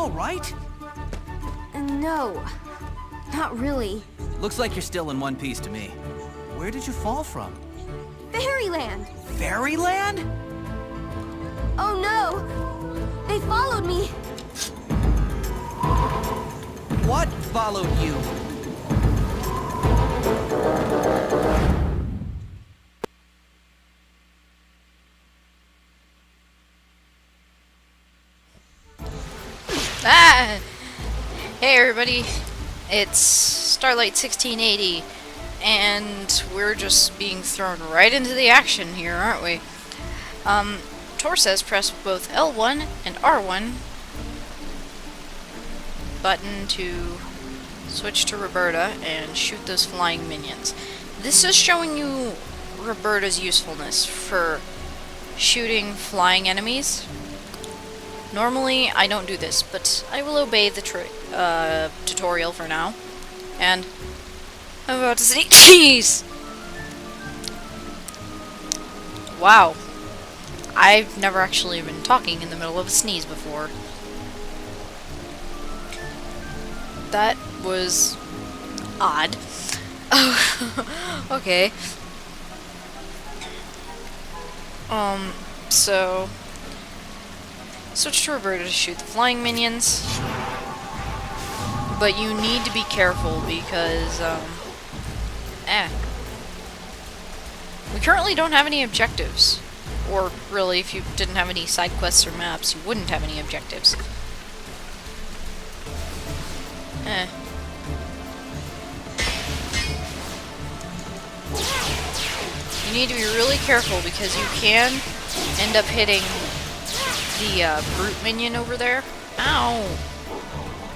all right? No, not really. Looks like you're still in one piece to me. Where did you fall from? Fairyland! Fairyland? Oh no! They followed me! What followed you? Ah! Hey everybody, it's Starlight 1680, and we're just being thrown right into the action here, aren't we? Tor says press both L1 and R1 button to switch to Roberta and shoot those flying minions. This is showing you Roberta's usefulness for shooting flying enemies. Normally, I don't do this, but I will obey the tutorial for now. And I'm about to say, jeez! Wow. I've never actually been talking in the middle of a sneeze before. That was odd. Okay. So switch to Roberta to shoot the flying minions. But you need to be careful because, we currently don't have any objectives. Or, really, if you didn't have any side quests or maps, you wouldn't have any objectives. You need to be really careful because you can end up hitting the brute minion over there. Ow!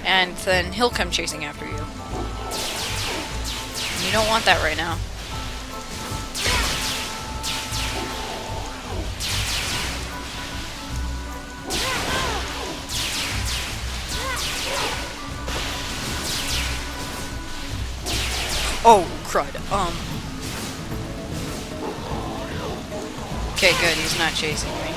And then he'll come chasing after you. You don't want that right now. Oh, crud. Okay, good. He's not chasing me.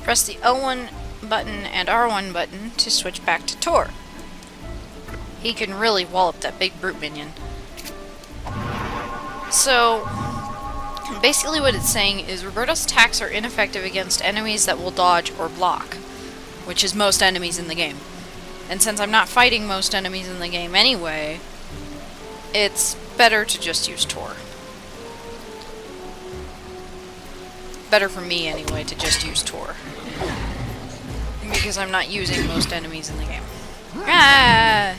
Press the L1 button and R1 button to switch back to Tor. He can really wallop that big brute minion. So, basically what it's saying is Roberta's attacks are ineffective against enemies that will dodge or block, which is most enemies in the game. And since I'm not fighting most enemies in the game anyway, it's better to just use Tor. Better for me anyway to just use Tor. Because I'm not using most enemies in the game. Ah!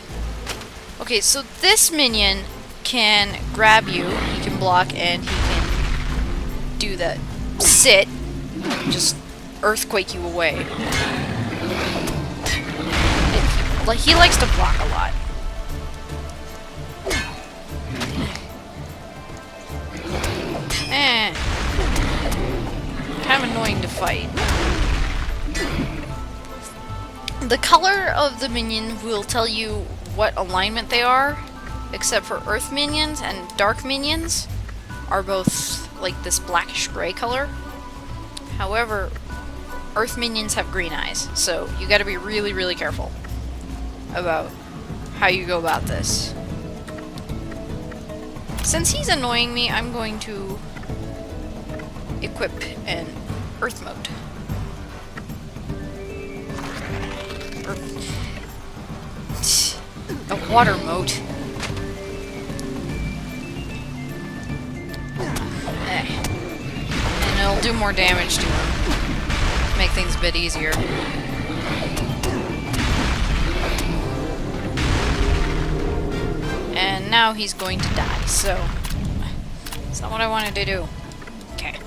Okay, so this minion can grab you, he can block, and he can do that sit, just earthquake you away. Like, he likes to block a lot. Kind of annoying to fight. The color of the minion will tell you what alignment they are, except for earth minions and dark minions are both like this blackish gray color. However, earth minions have green eyes, so you gotta be really, really careful about how you go about this. Since he's annoying me, I'm going to equip an earth mode. A water moat. And it'll do more damage to him. Make things a bit easier. And now he's going to die, so that's not what I wanted to do. Okay.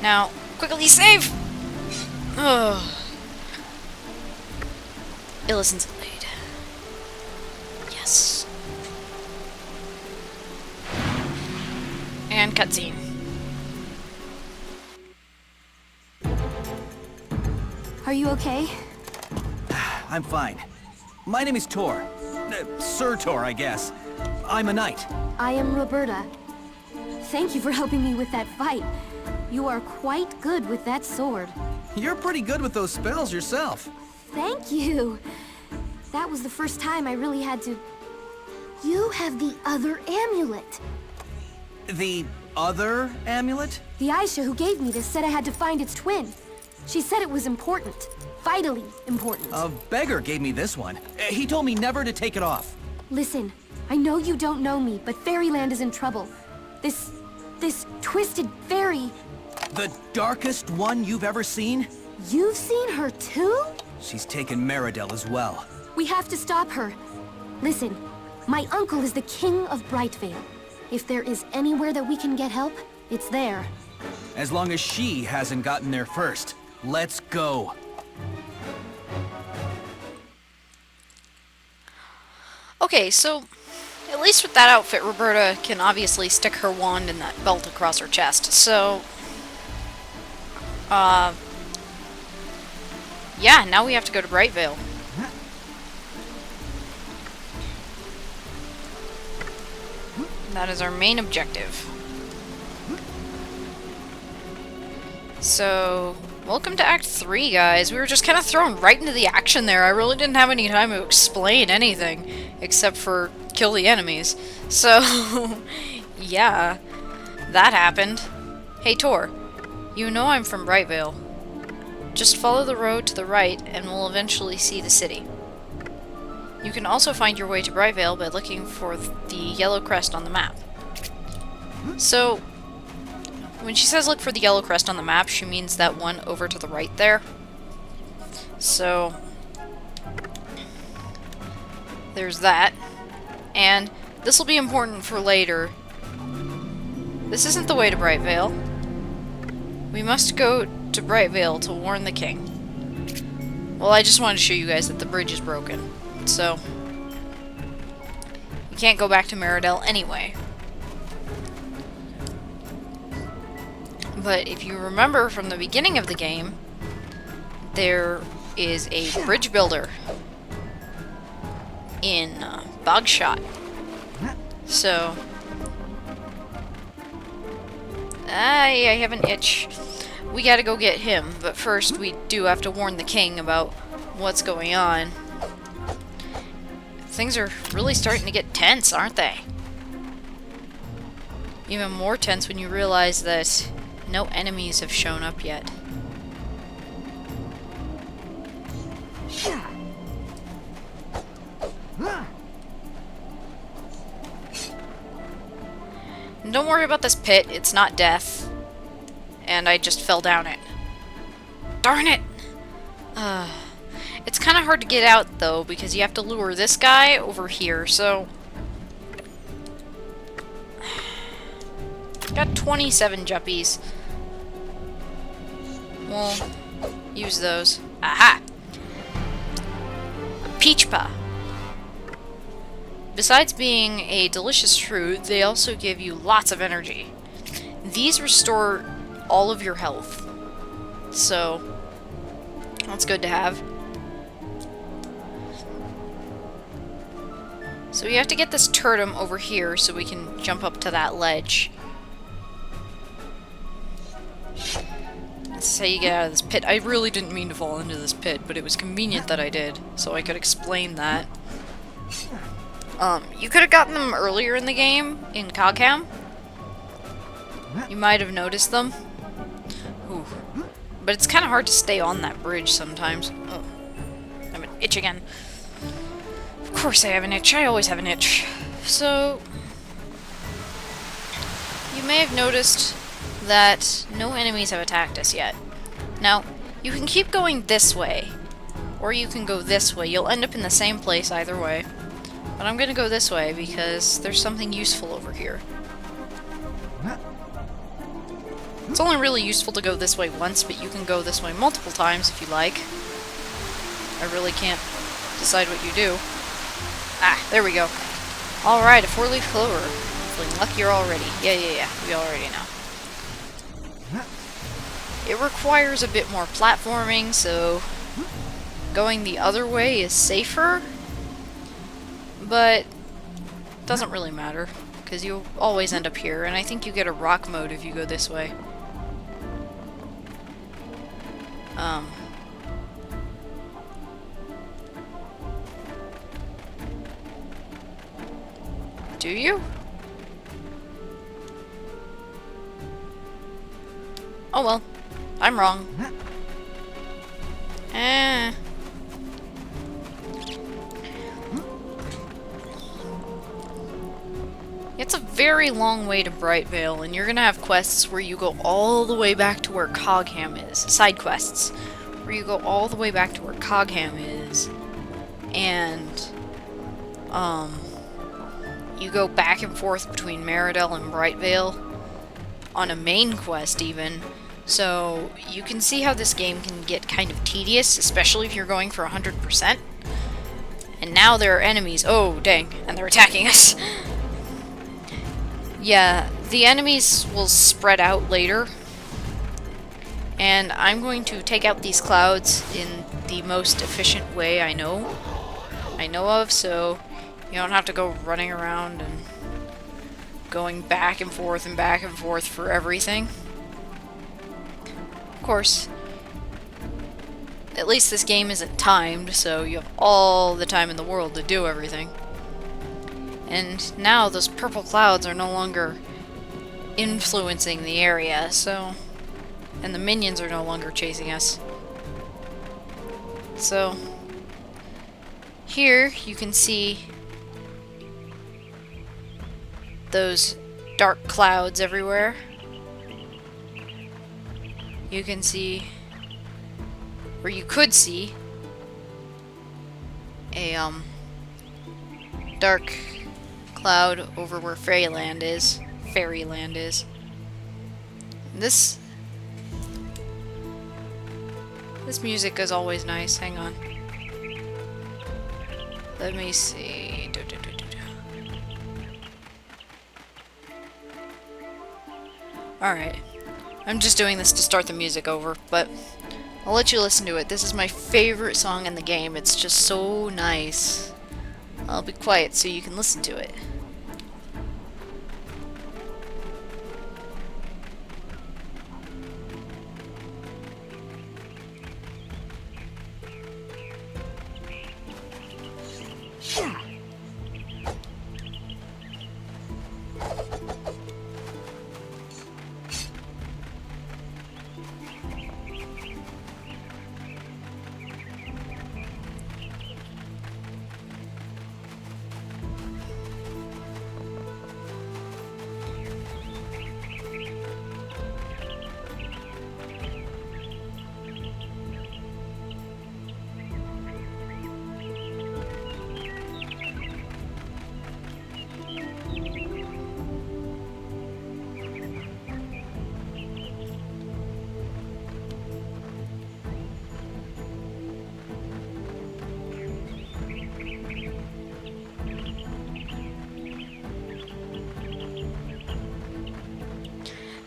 Now, quickly save! Ugh. Illison's delayed. Yes. And cutscene. Are you okay? I'm fine. My name is Tor. Sir Tor, I guess. I'm a knight. I am Roberta. Thank you for helping me with that fight. You are quite good with that sword. You're pretty good with those spells yourself. Thank you. That was the first time I really had to... You have the other amulet. The other amulet? The Aisha who gave me this said I had to find its twin. She said it was important. Vitally important. A beggar gave me this one. He told me never to take it off. Listen, I know you don't know me, but Fairyland is in trouble. This twisted fairy... The darkest one you've ever seen? You've seen her too? She's taken Meridel as well. We have to stop her. Listen, my uncle is the king of Brightvale. If there is anywhere that we can get help, it's there. As long as she hasn't gotten there first. Let's go. Okay, so at least with that outfit, Roberta can obviously stick her wand and that belt across her chest. So, yeah, now we have to go to Brightvale. That is our main objective. So, welcome to Act 3, guys. We were just kind of thrown right into the action there. I really didn't have any time to explain anything, except for kill the enemies. So, yeah, that happened. Hey, Tor, you know I'm from Brightvale. Just follow the road to the right, and we'll eventually see the city. You can also find your way to Brightvale by looking for the yellow crest on the map. So, when she says look for the yellow crest on the map, she means that one over to the right there. So, there's that. And this will be important for later. This isn't the way to Brightvale. We must go to Brightvale to warn the king. Well, I just wanted to show you guys that the bridge is broken. So, you can't go back to Meridel anyway. But if you remember from the beginning of the game, there is a bridge builder in Bogshot. So, I have an itch. We gotta go get him, but first we do have to warn the king about what's going on. Things are really starting to get tense, aren't they? Even more tense when you realize that no enemies have shown up yet. And don't worry about this pit, it's not death. And I just fell down it. Darn it! It's kind of hard to get out, though, because you have to lure this guy over here, so... Got 27 juppies. We'll use those. Aha! A peachpa. Besides being a delicious fruit, they also give you lots of energy. These restore all of your health. So, that's good to have. So we have to get this turtle over here so we can jump up to that ledge. That's how you get out of this pit. I really didn't mean to fall into this pit, but it was convenient that I did, so I could explain that. You could have gotten them earlier in the game, in Cogham. You might have noticed them. Ooh. But it's kind of hard to stay on that bridge sometimes. Oh, I have an itch again. Of course I have an itch. I always have an itch. So, you may have noticed that no enemies have attacked us yet. Now, you can keep going this way, or you can go this way. You'll end up in the same place either way. But I'm gonna go this way because there's something useful over here. It's only really useful to go this way once, but you can go this way multiple times if you like. I really can't decide what you do. Ah, there we go. Alright, a 4-leaf clover. Feeling luckier already. Yeah, we already know. It requires a bit more platforming, so going the other way is safer. But doesn't really matter, because you always end up here, and I think you get a rock mode if you go this way. Do you? Oh well, I'm wrong. Eh. It's a very long way to Brightvale, and you're gonna have quests where you go all the way back to where Cogham is. Side quests. Where you go all the way back to where Cogham is. And, you go back and forth between Meridell and Brightvale. On a main quest, even. So, you can see how this game can get kind of tedious, especially if you're going for 100%. And now there are enemies. Oh, dang. And they're attacking us. Yeah, the enemies will spread out later. And I'm going to take out these clouds in the most efficient way I know of, so you don't have to go running around and going back and forth for everything. Of course, at least this game isn't timed, so you have all the time in the world to do everything. And now those purple clouds are no longer influencing the area, so... And the minions are no longer chasing us. So... Here, you can see... those dark clouds everywhere. You can see... or you could see... a, dark cloud over where Fairyland is. Fairyland is. This music is always nice. Hang on. Let me see. Alright. I'm just doing this to start the music over, but I'll let you listen to it. This is my favorite song in the game. It's just so nice. I'll be quiet so you can listen to it.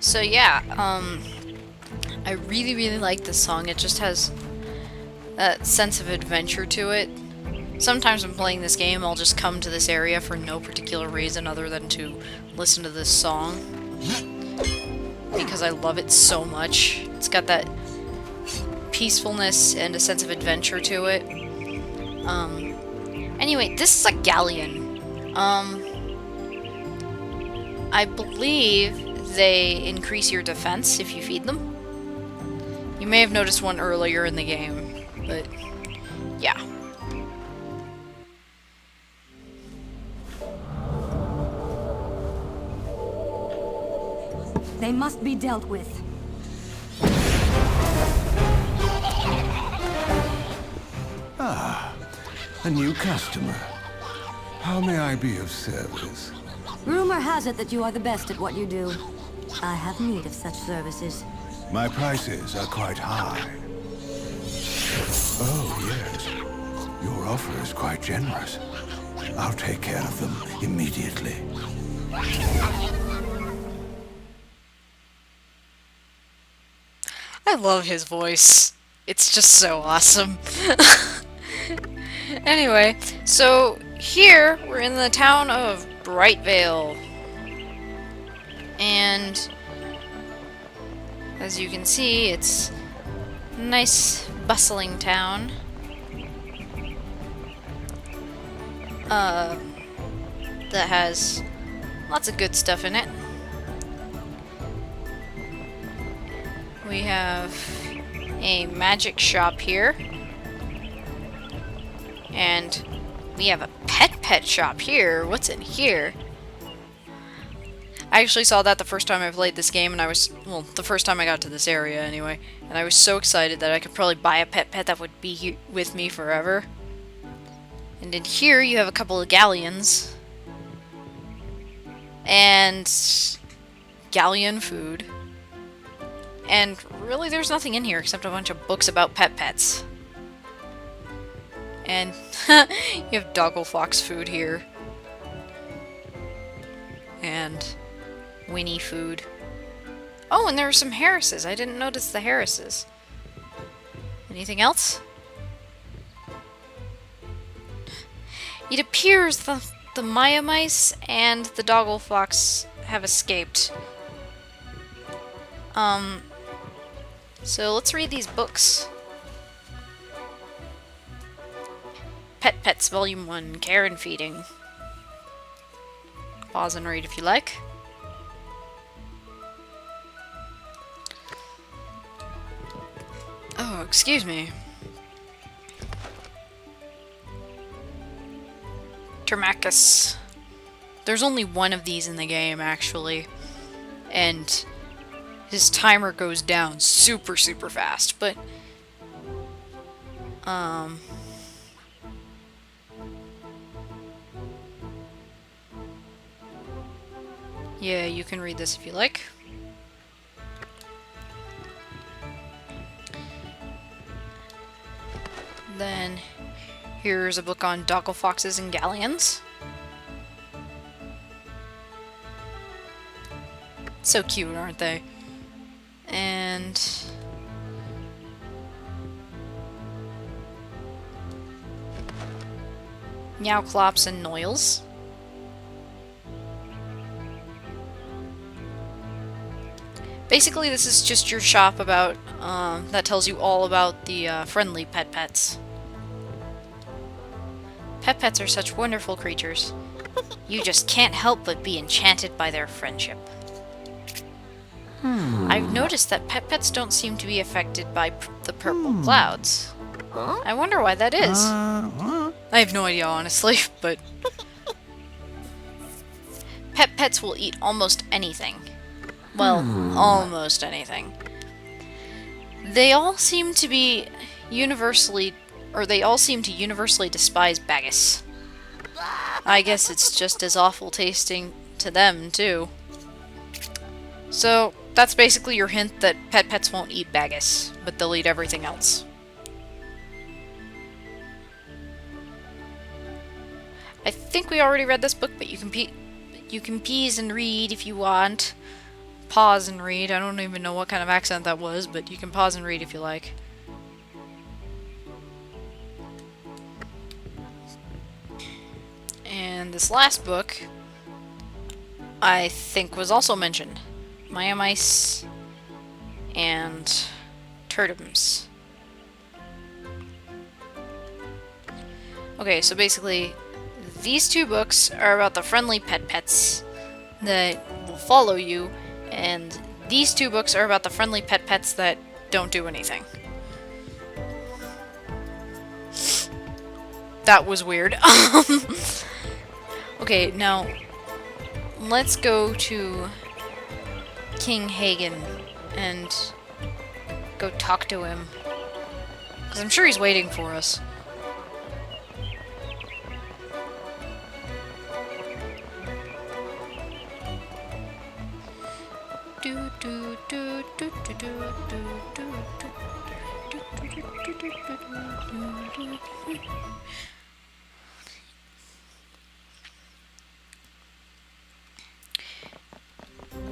So yeah, I really like this song. It just has that sense of adventure to it. Sometimes when playing this game, I'll just come to this area for no particular reason other than to listen to this song. Because I love it so much. It's got that peacefulness and a sense of adventure to it. Anyway, this is a galleon. I believe they increase your defense if you feed them. You may have noticed one earlier in the game, but yeah. They must be dealt with. Ah, a new customer. How may I be of service? Rumor has it that you are the best at what you do. I have need of such services. My prices are quite high. Oh, yes. Your offer is quite generous. I'll take care of them immediately. I love his voice. It's just so awesome. Anyway, so here we're in the town of Brightvale. And as you can see, it's a nice bustling town. That has lots of good stuff in it. We have a magic shop here. And we have a pet shop here. What's in here? I actually saw that the first time I played this game, and I was, well, the first time I got to this area anyway, and I was so excited that I could probably buy a pet that would be with me forever. And in here you have a couple of galleons. And galleon food. And really there's nothing in here except a bunch of books about pets. And you have Doggle Fox food here. And Winnie food. Oh, and there are some Harrises. I didn't notice the Harrises. Anything else? It appears the Maya Mice and the Doggle Fox have escaped. So let's read these books. Pets Volume 1, Care and Feeding. Pause and read if you like. Oh, excuse me. Termachus. There's only one of these in the game, actually. And his timer goes down super fast, but yeah, you can read this if you like. Then here's a book on Doggle Foxes and Galleons. So cute, aren't they? And Meowclops and Noils. Basically, this is just your shop about that tells you all about the friendly pets. Pets are such wonderful creatures. You just can't help but be enchanted by their friendship. I've noticed that pets don't seem to be affected by the purple clouds. I wonder why that is. I have no idea, honestly, but pets will eat almost anything. Well, almost anything. They all seem to be universally despise Bagus. I guess it's just as awful tasting to them, too. So, that's basically your hint that pets won't eat Bagus, but they'll eat everything else. I think we already read this book, but you can pease and read if you want. Pause and read. I don't even know what kind of accent that was, but you can pause and read if you like. And this last book, I think, was also mentioned. Maya Mice and Turtums. Okay, so basically, these two books are about the friendly pets that will follow you, and these two books are about the friendly pets that don't do anything. That was weird. Okay, now let's go to King Hagen and go talk to him, because I'm sure he's waiting for us.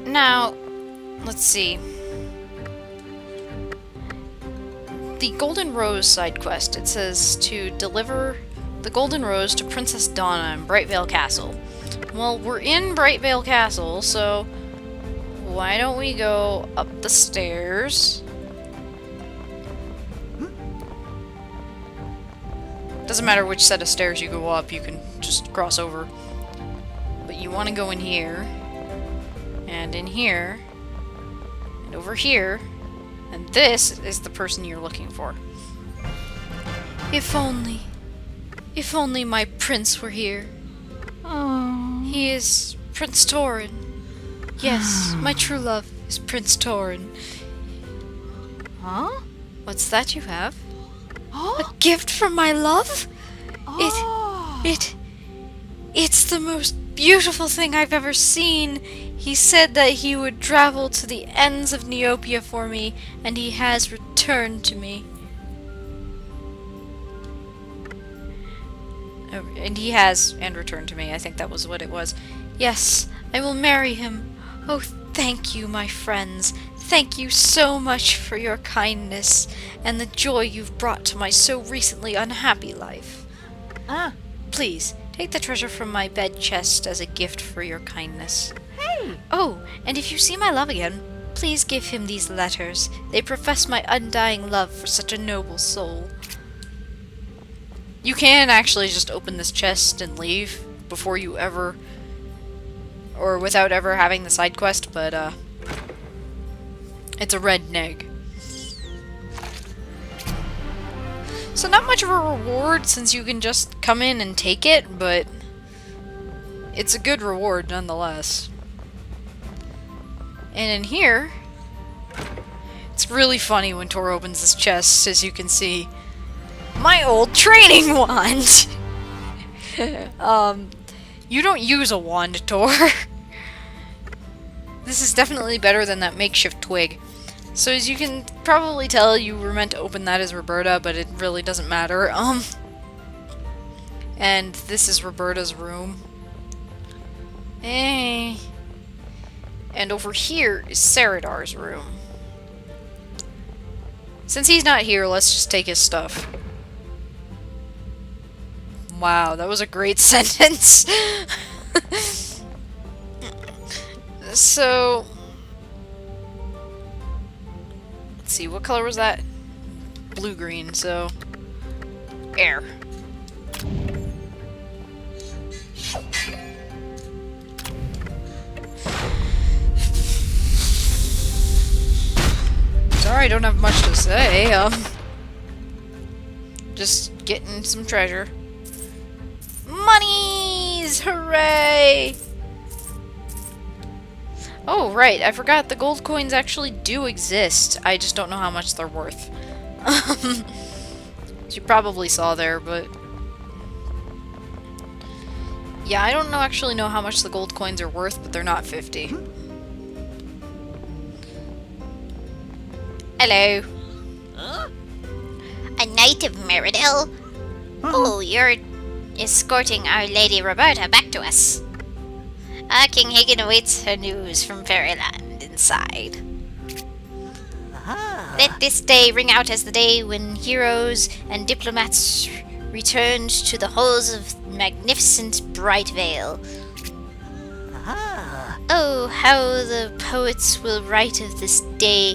Now, let's see. The Golden Rose side quest, it says to deliver the Golden Rose to Princess Donna in Brightvale Castle. Well, we're in Brightvale Castle, so why don't we go up the stairs? Doesn't matter which set of stairs you go up, you can just cross over. But you want to go in here, and in here, and over here, and this is the person you're looking for. If only my prince were here. Oh. He is Prince Torin. Yes, my true love is Prince Torin. Huh? What's that you have? Oh. A gift from my love? Oh. It's the most beautiful thing I've ever seen. He said that he would travel to the ends of Neopia for me, and he has returned to me. Oh, and he has returned to me. I think that was what it was. Yes, I will marry him. Oh, thank you, my friends. Thank you so much for your kindness and the joy you've brought to my so recently unhappy life. Please, take the treasure from my bed chest as a gift for your kindness. Hey! Oh, and if you see my love again, please give him these letters. They profess my undying love for such a noble soul. You can actually just open this chest and leave before you ever, or without ever having the side quest, but it's a red neg. So not much of a reward since you can just come in and take it, but it's a good reward nonetheless. And in here, it's really funny when Tor opens this chest, as you can see. My old training wand! You don't use a wand, Tor. This is definitely better than that makeshift twig. So as you can probably tell, you were meant to open that as Roberta, but it really doesn't matter. And this is Roberta's room. And over here is Saradar's room. Since he's not here, let's just take his stuff. Wow, that was a great sentence. So, let's see, what color was that? Blue-green, so air. Sorry, I don't have much to say. Just getting some treasure. Monies! Hooray! Oh, right, I forgot the gold coins actually do exist. I just don't know how much they're worth. You probably saw there, but yeah, I don't actually know how much the gold coins are worth, but they're not 50. Hello. A knight of Meridel? Oh, you're escorting Our Lady Roberta back to us. King Hagen awaits her news from Fairyland inside. Let this day ring out as the day when heroes and diplomats returned to the halls of magnificent Brightvale. Oh, how the poets will write of this day,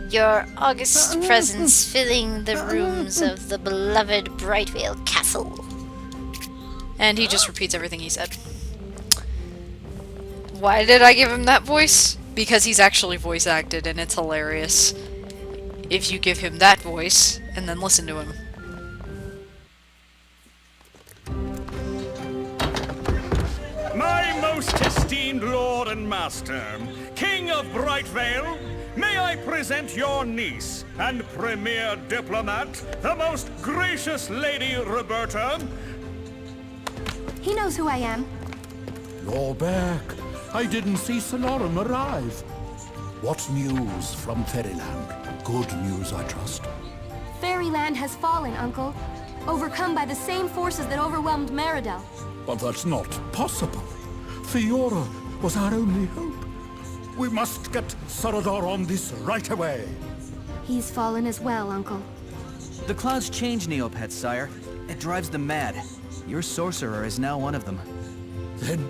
your august presence filling the rooms of the beloved Brightvale Castle. And he just repeats everything he said. Why did I give him that voice? Because he's actually voice acted, and it's hilarious if you give him that voice and then listen to him. My most esteemed lord and master, King of Brightvale, may I present your niece and premier diplomat, the most gracious Lady Roberta. He knows who I am. You're back. I didn't see Sonorum arrive. What news from Fairyland? Good news, I trust. Fairyland has fallen, Uncle. Overcome by the same forces that overwhelmed Meridel. But that's not possible. Fiora was our only hope. We must get Saradar on this right away. He's fallen as well, Uncle. The clouds change Neopets, sire. It drives them mad. Your sorcerer is now one of them. Then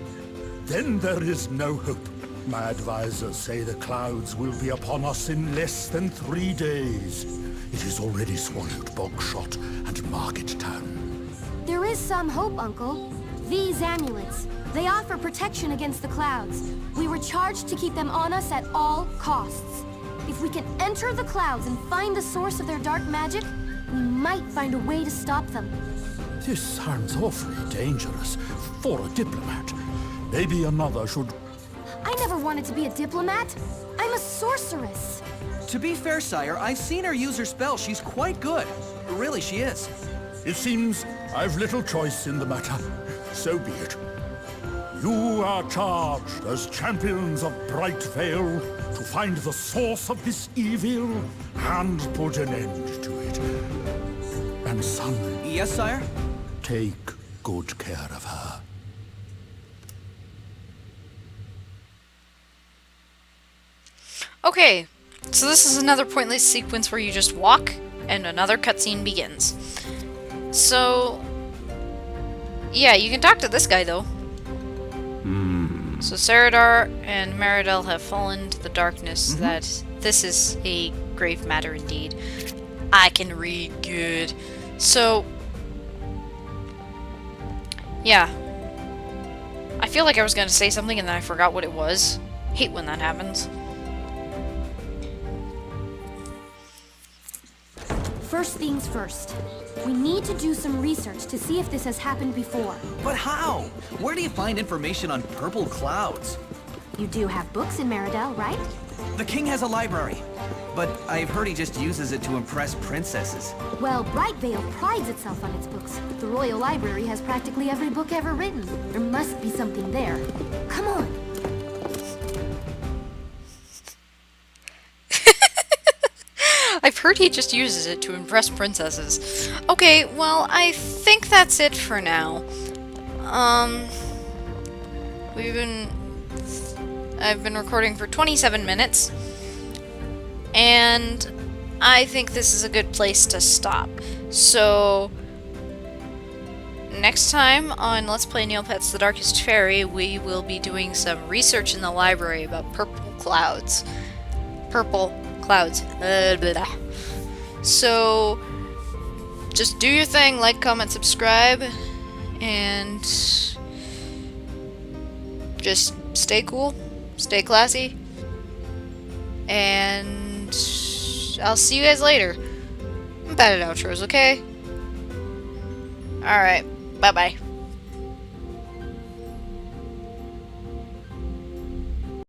Then there is no hope. My advisors say the clouds will be upon us in less than 3 days. It has already swallowed Bogshot and Market Town. There is some hope, Uncle. These amulets, they offer protection against the clouds. We were charged to keep them on us at all costs. If we can enter the clouds and find the source of their dark magic, we might find a way to stop them. This sounds awfully dangerous for a diplomat. Maybe another should... I never wanted to be a diplomat. I'm a sorceress. To be fair, sire, I've seen her use her spell. She's quite good. Really, she is. It seems I've little choice in the matter. So be it. You are charged as champions of Bright Vale to find the source of this evil and put an end to it. And son, Yes, sire? take good care of her. Okay, so this is another pointless sequence where you just walk, and another cutscene begins. So, yeah, you can talk to this guy, though. So Saradar and Meridel have fallen to the darkness. That this is a grave matter indeed. I can read good. So, yeah. I feel like I was going to say something and then I forgot what it was. Hate when that happens. First things first. We need to do some research to see if this has happened before. But how? Where do you find information on purple clouds? You do have books in Meridel, right? The king has a library, but I've heard he just uses it to impress princesses. Well, Bright Vale prides itself on its books. The Royal Library has practically every book ever written. There must be something there. Come on. I've heard he just uses it to impress princesses. Okay, well, I think that's it for now. I've been recording for 27 minutes, and I think this is a good place to stop. So, next time on Let's Play Neopets: The Darkest Faerie, we will be doing some research in the library about purple clouds. Purple clouds. So, just do your thing, like, comment, subscribe, and just stay cool, stay classy, and I'll see you guys later. I'm bad at outros, okay? Alright, bye-bye.